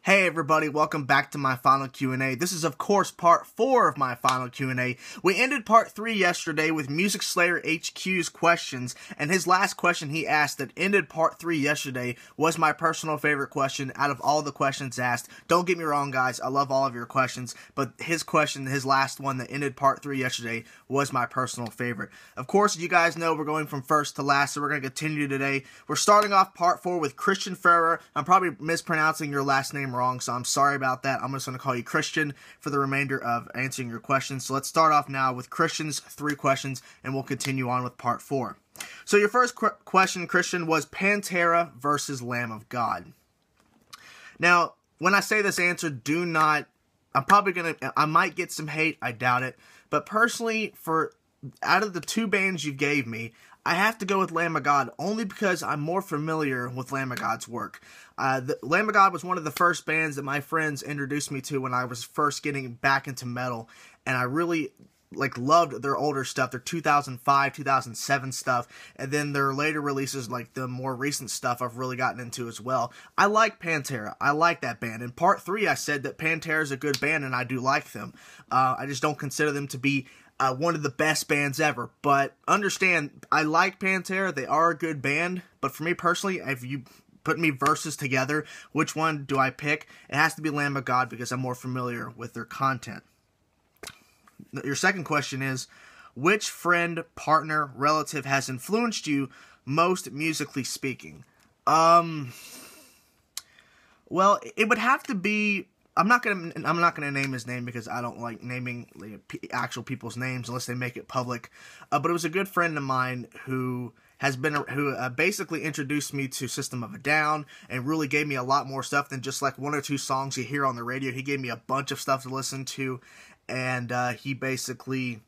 Hey everybody, welcome back to my final Q&A. This is of course part 4 of my final Q&A. We ended part 3 yesterday with Music Slayer HQ's questions, and his last question he asked that ended part 3 yesterday was my personal favorite question out of all the questions asked. Don't get me wrong guys, I love all of your questions, but his question, his last one that ended part 3 yesterday, was my personal favorite. Of course, you guys know we're going from first to last, so we're going to continue today. We're starting off part 4 with Christian Ferrer. I'm probably mispronouncing your last name wrong, so I'm sorry about that. I'm just going to call you Christian for the remainder of answering your questions. So let's start off now with Christian's 3 questions, and we'll continue on with part 4. So your first question, Christian, was Pantera versus Lamb of God. Now, when I say this answer, do not, I might get some hate, I doubt it, but personally, out of the 2 bands you gave me, I have to go with Lamb of God only because I'm more familiar with Lamb of God's work. Lamb of God was one of the first bands that my friends introduced me to when I was first getting back into metal, and I really loved their older stuff, their 2005, 2007 stuff, and then their later releases, like the more recent stuff, I've really gotten into as well. I like Pantera. I like that band. In part 3, I said that Pantera is a good band, and I do like them. I just don't consider them to be one of the best bands ever, but understand, I like Pantera, they are a good band, but for me personally, if you put me verses together, which one do I pick? It has to be Lamb of God because I'm more familiar with their content. Your second question is, which friend, partner, relative has influenced you most musically speaking? Well, it would have to be, I'm not gonna name his name because I don't like naming actual people's names unless they make it public. But it was a good friend of mine who basically introduced me to System of a Down and really gave me a lot more stuff than just like 1 or 2 songs you hear on the radio. He gave me a bunch of stuff to listen to, and he basically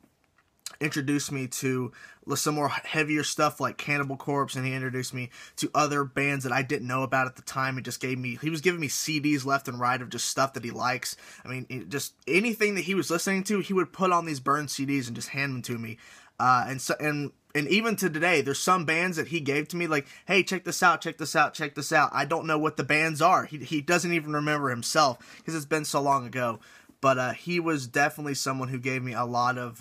introduced me to some more heavier stuff like Cannibal Corpse, and he introduced me to other bands that I didn't know about at the time. He was giving me CDs left and right of just stuff that he likes. I mean, just anything that he was listening to, he would put on these burned CDs and just hand them to me. And even to today, there's some bands that he gave to me, like, hey, check this out, check this out, check this out. I don't know what the bands are. He doesn't even remember himself because it's been so long ago. But he was definitely someone who gave me a lot of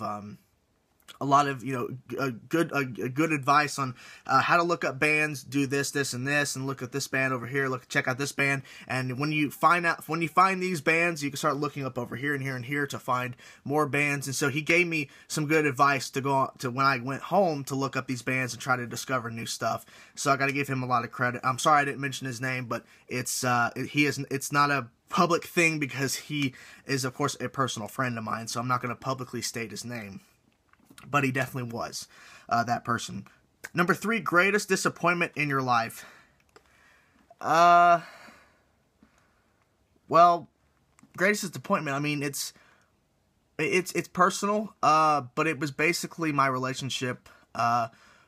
good advice on how to look up bands, do this, this, and this, and look at this band over here, check out this band, and when you find these bands, you can start looking up over here and here and here to find more bands. And so he gave me some good advice to go to when I went home to look up these bands and try to discover new stuff. So I got to give him a lot of credit. I'm sorry I didn't mention his name, but it's not a public thing because he is of course a personal friend of mine, so I'm not going to publicly state his name. But he definitely was that person. Number 3, greatest disappointment in your life. Well, greatest disappointment, I mean, it's personal, but it was basically my relationship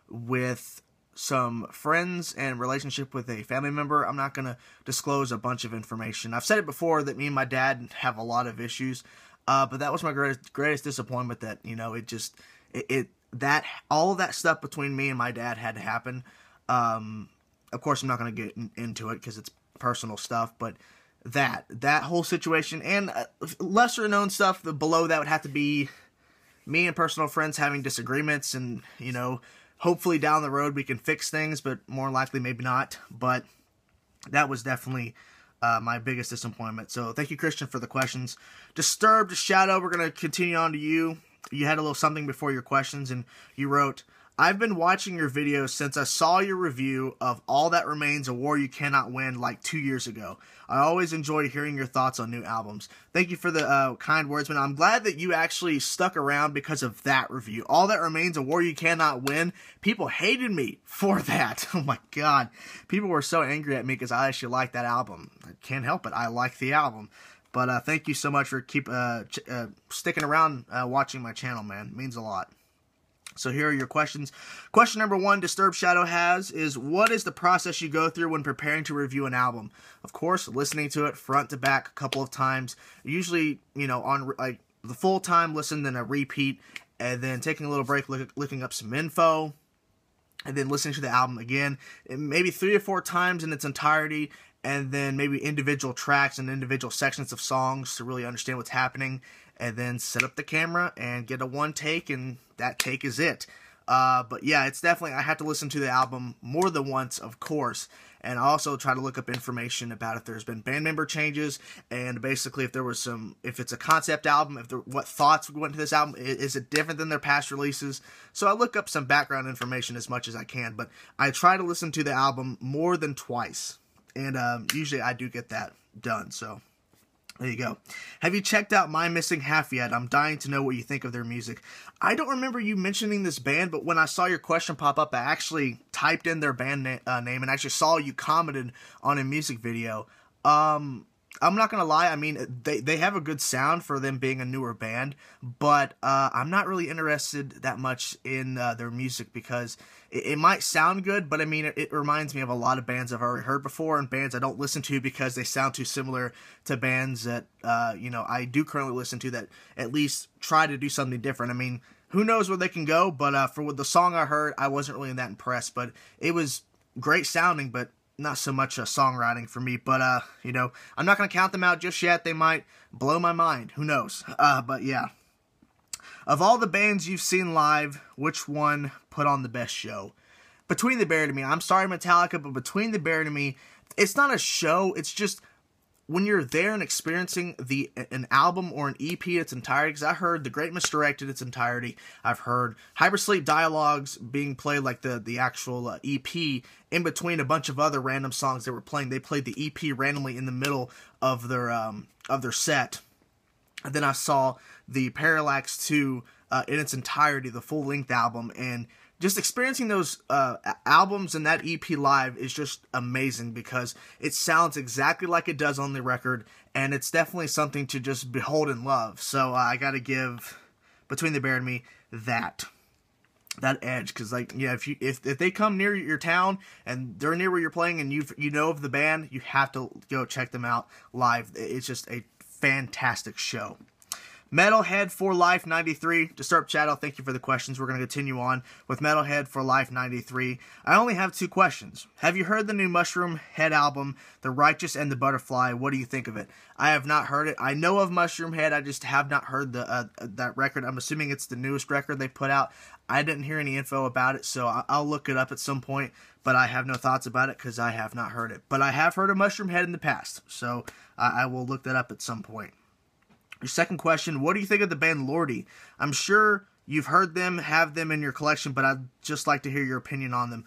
with some friends and relationship with a family member. I'm not going to disclose a bunch of information. I've said it before that me and my dad have a lot of issues, but that was my greatest disappointment, that, you know, all of that stuff between me and my dad had to happen. Of course, I'm not going to get into it because it's personal stuff, but that whole situation, and lesser known stuff below that would have to be me and personal friends having disagreements, and, you know, hopefully down the road we can fix things, but more likely maybe not. But that was definitely my biggest disappointment. So thank you, Christian, for the questions. Disturbed Shadow, we're going to continue on to you. You had a little something before your questions, and you wrote, I've been watching your videos since I saw your review of All That Remains, A War You Cannot Win, like 2 years ago. I always enjoy hearing your thoughts on new albums. Thank you for the kind words, man. I'm glad that you actually stuck around because of that review. All That Remains, A War You Cannot Win. People hated me for that. Oh my god. People were so angry at me because I actually liked that album. I can't help it. I like the album. But thank you so much for sticking around watching my channel, man. It means a lot. So here are your questions. Question number 1 Disturbed Shadow has is, what is the process you go through when preparing to review an album? Of course, listening to it front to back a couple of times. Usually, you know, on like the full time listen, then a repeat, and then taking a little break, looking up some info, and then listening to the album again, maybe 3 or 4 times in its entirety, and then maybe individual tracks and individual sections of songs to really understand what's happening, and then set up the camera and get a one take, and that take is it. But yeah, it's definitely, I have to listen to the album more than once, of course, and also try to look up information about if there's been band member changes, and basically if there was some, if it's a concept album, what thoughts went into this album, is it different than their past releases? So I look up some background information as much as I can, but I try to listen to the album more than twice, and usually I do get that done, so there you go. Have you checked out My Missing Half yet? I'm dying to know what you think of their music. I don't remember you mentioning this band, but when I saw your question pop up, I actually typed in their band name and actually saw you commented on a music video. I'm not going to lie, I mean, they have a good sound for them being a newer band, but I'm not really interested that much in their music because it might sound good, but I mean, it reminds me of a lot of bands I've already heard before and bands I don't listen to because they sound too similar to bands that, you know, I do currently listen to that at least try to do something different. I mean, who knows where they can go, but for the song I heard, I wasn't really that impressed, but it was great sounding, but not so much songwriting for me, but, you know, I'm not going to count them out just yet. They might blow my mind. Who knows? But yeah. Of all the bands you've seen live, which one put on the best show? Between the Buried and Me. I'm sorry, Metallica, but Between the Buried and Me, it's not a show. It's just when you're there and experiencing an album or an EP in its entirety, because I heard The Great Misdirected in its entirety. I've heard Hypersleep Dialogues being played like the actual EP in between a bunch of other random songs they were playing. They played the EP randomly in the middle of their set. And then I saw the Parallax 2 in its entirety, the full-length album, and just experiencing those albums and that EP live is just amazing because it sounds exactly like it does on the record, and it's definitely something to just behold and love. So I gotta give Between the Buried and Me that edge, because like, yeah, if they come near your town and they're near where you're playing and you know of the band, you have to go check them out live. It's just a fantastic show. Metalhead for Life 93. Disturb Shadow, thank you for the questions. We're going to continue on with Metalhead for Life 93. I only have 2 questions. Have you heard the new Mushroom Head album, The Righteous and the Butterfly? What do you think of it? I have not heard it. I know of Mushroom Head. I just have not heard that record. I'm assuming it's the newest record they put out. I didn't hear any info about it, so I'll look it up at some point, but I have no thoughts about it because I have not heard it. But I have heard of Mushroom Head in the past, so I will look that up at some point. Your second question, what do you think of the band Lordy? I'm sure you've heard them, have them in your collection, but I'd just like to hear your opinion on them.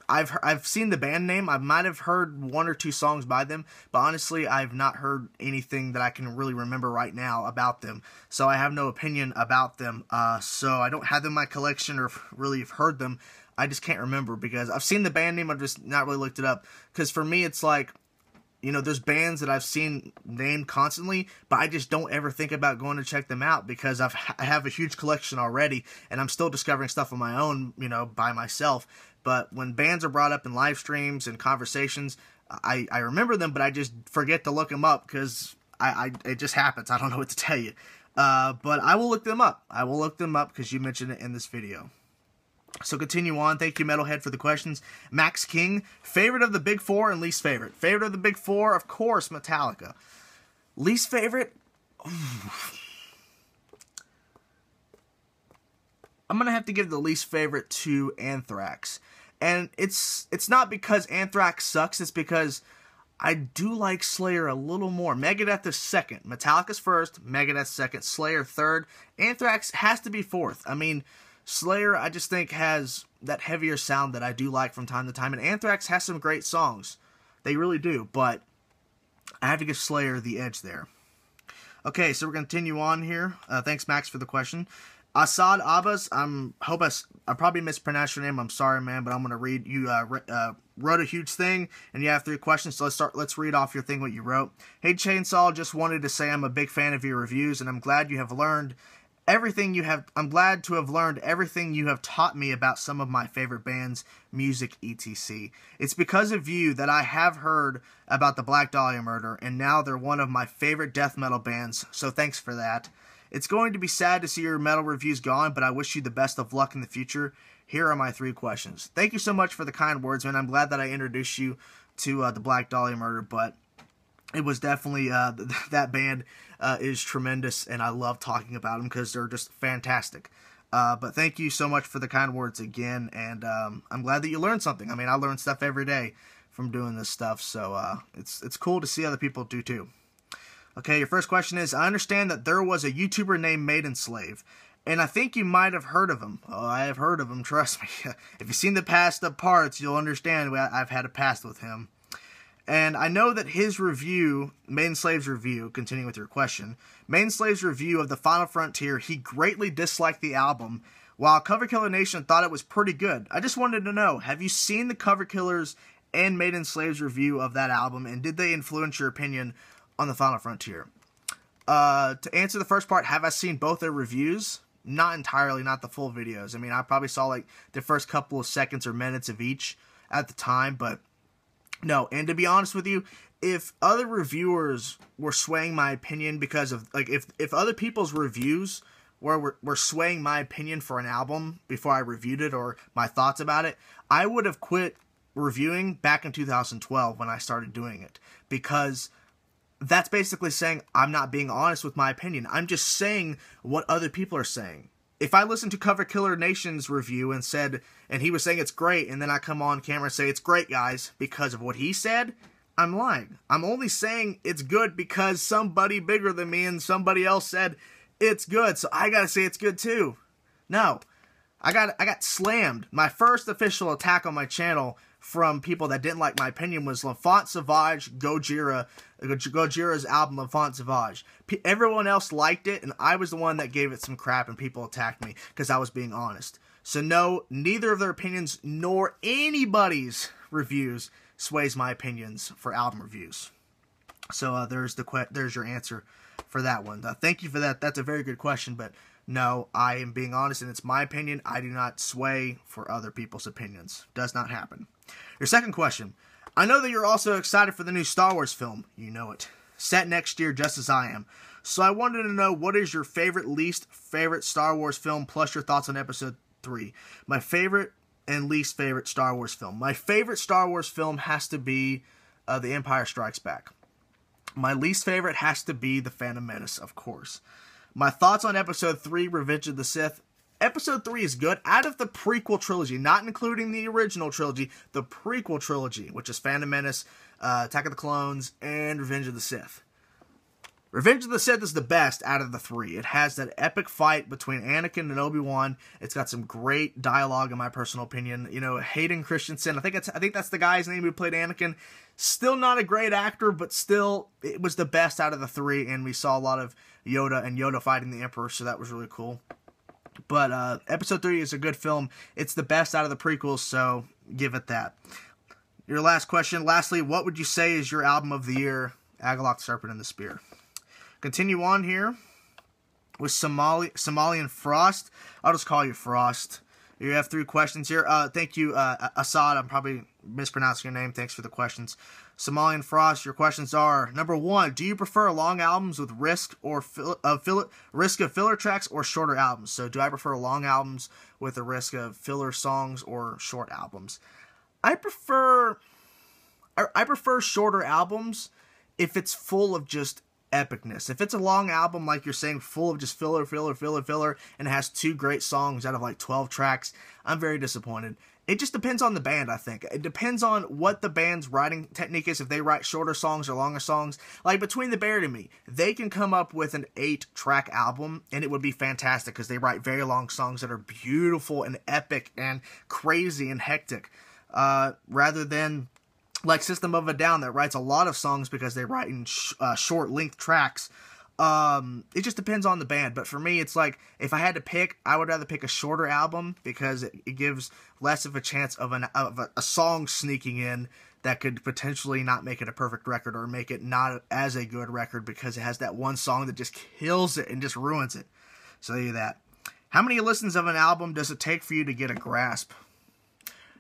I've seen the band name. I might have heard 1 or 2 songs by them, but honestly, I've not heard anything that I can really remember right now about them. So I have no opinion about them. So I don't have them in my collection or really have heard them. I just can't remember because I've seen the band name. I've just not really looked it up. Because for me, it's like, you know, there's bands that I've seen named constantly, but I just don't ever think about going to check them out because I have a huge collection already, and I'm still discovering stuff on my own, you know, by myself. But when bands are brought up in live streams and conversations, I remember them, but I just forget to look them up because it just happens. I don't know what to tell you. But I will look them up. I will look them up because you mentioned it in this video. So continue on. Thank you, Metalhead, for the questions. Max King, favorite of the big 4 and least favorite. Favorite of the big 4, of course, Metallica. Least favorite? I'm going to have to give the least favorite to Anthrax. And it's not because Anthrax sucks, it's because I do like Slayer a little more. Megadeth is second. Metallica's first, Megadeth second, Slayer third. Anthrax has to be fourth. I mean, Slayer, I just think, has that heavier sound that I do like from time to time. And Anthrax has some great songs. They really do. But I have to give Slayer the edge there. Okay, so we're going to continue on here. Thanks, Max, for the question. Assad Abbas, I probably mispronounced your name. I'm sorry, man, but I'm going to read. You wrote a huge thing, and you have 3 questions, so let's read off your thing, what you wrote. Hey, Chainsaw, just wanted to say I'm a big fan of your reviews, and I'm glad to have learned everything you have taught me about some of my favorite bands, music, etc. It's because of you that I have heard about the Black Dahlia murder, and now they're one of my favorite death metal bands, so thanks for that. It's going to be sad to see your metal reviews gone, but I wish you the best of luck in the future. Here are my 3 questions. Thank you so much for the kind words, man. I'm glad that I introduced you to the Black Dahlia murder, but it was definitely, that band is tremendous, and I love talking about them because they're just fantastic. But thank you so much for the kind words again, and I'm glad that you learned something. I mean, I learn stuff every day from doing this stuff, so it's cool to see other people do too. Okay, your first question is, I understand that there was a YouTuber named Maiden Slave, and I think you might have heard of him. Oh, I have heard of him, trust me. If you've seen the past of parts, you'll understand I've had a past with him. And I know that his review, Maiden Slave's review, continuing with your question, Maiden Slave's review of The Final Frontier, he greatly disliked the album, while Cover Killer Nation thought it was pretty good. I just wanted to know, have you seen the Cover Killers and Maiden Slave's review of that album, and did they influence your opinion on The Final Frontier? To answer the first part, have I seen both their reviews? Not entirely, not the full videos. I mean, I probably saw like the first couple of seconds or minutes of each at the time, but no. And to be honest with you, if other reviewers were swaying my opinion because of, like, if other people's reviews were swaying my opinion for an album before I reviewed it or my thoughts about it, I would have quit reviewing back in 2012 when I started doing it, because that's basically saying I'm not being honest with my opinion. I'm just saying what other people are saying. If I listened to Cover Killer Nation's review and he was saying it's great, and then I come on camera and say it's great, guys, because of what he said, I'm lying. I'm only saying it's good because somebody bigger than me and somebody else said it's good, so I gotta say it's good too. No. I got slammed. My first official attack on my channel from people that didn't like my opinion was L'Enfant Sauvage Gojira's album L'Enfant Sauvage. Everyone else liked it, and I was the one that gave it some crap, and people attacked me because I was being honest. So no, neither of their opinions nor anybody's reviews sways my opinions for album reviews. So there's your answer for that one. Thank you for that. That's a very good question, but no, I am being honest, and it's my opinion. I do not sway for other people's opinions. Does not happen. Your second question. I know that you're also excited for the new Star Wars film. You know it. Set next year, just as I am. So I wanted to know, what is your favorite, least favorite Star Wars film, plus your thoughts on Episode 3. My favorite and least favorite Star Wars film. My favorite Star Wars film has to be The Empire Strikes Back. My least favorite has to be The Phantom Menace, of course. My thoughts on Episode 3, Revenge of the Sith. Episode 3 is good. Out of the prequel trilogy, not including the original trilogy, the prequel trilogy, which is Phantom Menace, Attack of the Clones, and Revenge of the Sith. Revenge of the Sith is the best out of the three. It has that epic fight between Anakin and Obi-Wan. It's got some great dialogue, in my personal opinion. You know, Hayden Christensen, I think that's the guy's name who played Anakin. Still not a great actor, but still, it was the best out of the three, and we saw a lot of Yoda and Yoda fighting the Emperor, so that was really cool. But Episode 3 is a good film. It's the best out of the prequels, so give it that. Your last question. Lastly, what would you say is your album of the year? Agalok, the Serpent, and the Spear. Continue on here with Somalian Frost. I'll just call you Frost. You have 3 questions here. Thank you, Assad. I'm probably mispronouncing your name. Thanks for the questions. Somalian Frost, your questions are, number 1, do you prefer long albums with risk of filler tracks or shorter albums? So do I prefer long albums with a risk of filler songs or short albums? I prefer shorter albums if it's full of just epicness. If it's a long album, like you're saying, full of just filler, and it has 2 great songs out of like 12 tracks, I'm very disappointed. It just depends on the band, I think. It depends on what the band's writing technique is, if they write shorter songs or longer songs. Like Between the Buried and Me, they can come up with an 8-track album, and it would be fantastic, because they write very long songs that are beautiful and epic and crazy and hectic. Rather than like System of a Down, that writes a lot of songs because they write in short-length tracks. It just depends on the band, but for me, it's like, if I had to pick, I would rather pick a shorter album, because it gives less of a chance of a song sneaking in that could potentially not make it a perfect record, or make it not as a good record, because it has that one song that just kills it and just ruins it. So there you that. How many listens of an album does it take for you to get a grasp?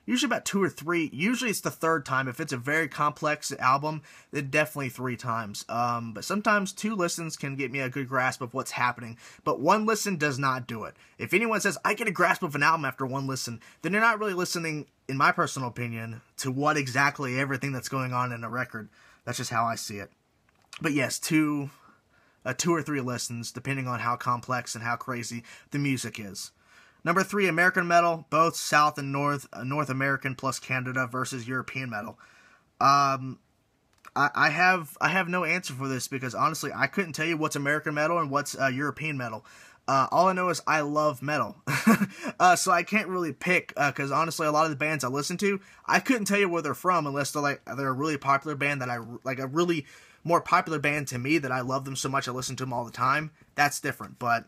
usually about 2 or 3. Usually it's the third time. If it's a very complex album, then definitely 3 times. But sometimes 2 listens can get me a good grasp of what's happening. But 1 listen does not do it. If anyone says, I get a grasp of an album after 1 listen, then they're not really listening, in my personal opinion, to what exactly everything that's going on in a record. That's just how I see it. But yes, 2 or 3 listens, depending on how complex and how crazy the music is. Number 3, American metal, both South and North American plus Canada versus European metal. I have no answer for this because honestly, I couldn't tell you what's American metal and what's European metal. All I know is I love metal, so I can't really pick because honestly, a lot of the bands I listen to, I couldn't tell you where they're from unless they're a really popular band that I like, a really more popular band to me that I love them so much I listen to them all the time. That's different, but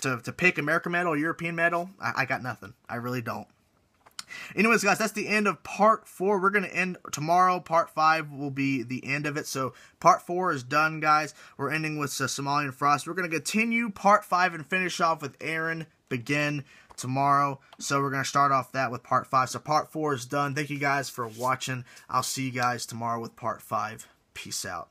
to pick American metal or European metal, I got nothing. I really don't. Anyways, guys, that's the end of part 4. We're going to end tomorrow. Part 5 will be the end of it. So part 4 is done, guys. We're ending with Somalian Frost. We're going to continue part 5 and finish off with Aaron Begin tomorrow. So we're going to start off that with part 5. So part 4 is done. Thank you guys for watching. I'll see you guys tomorrow with part 5. Peace out.